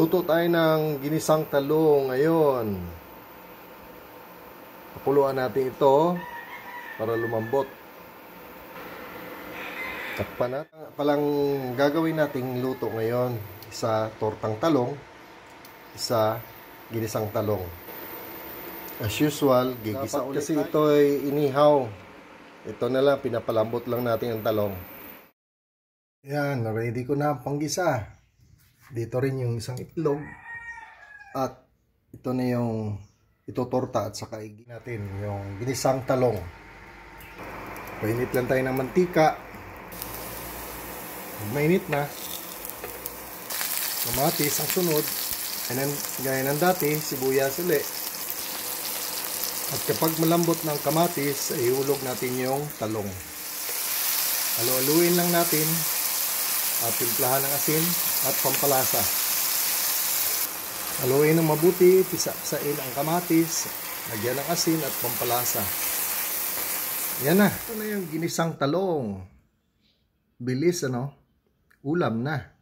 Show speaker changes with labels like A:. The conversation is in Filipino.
A: Luto tayo ng ginisang talong ngayon. Pakuluan natin ito para lumambot. Takpan natin. Palang gagawin nating luto ngayon, isa tortang talong, isa ginisang talong. As usual, gigisa ulit kasi ito ay inihaw. Ito na lang, pinapalambot lang natin ang talong. Yan, ready ko na ang panggisa. Dito rin yung isang itlog. At ito na yung itutorta at saka igin natin yung ginisang talong. Painit lang tayo ng mantika. Mainit na. Kamatis ang sunod. And gaya ng dati, sibuyas ulit. At kapag malambot ng kamatis, ay ihulog natin yung talong. Halu-haluin lang natin. At timplahan ng asin at pampalasa. Haluin ng mabuti, pisa-pisain ang kamatis, lagyan ng asin at pampalasa. Yan na. Ito na yung ginisang talong. Bilis, ano? Ulam na.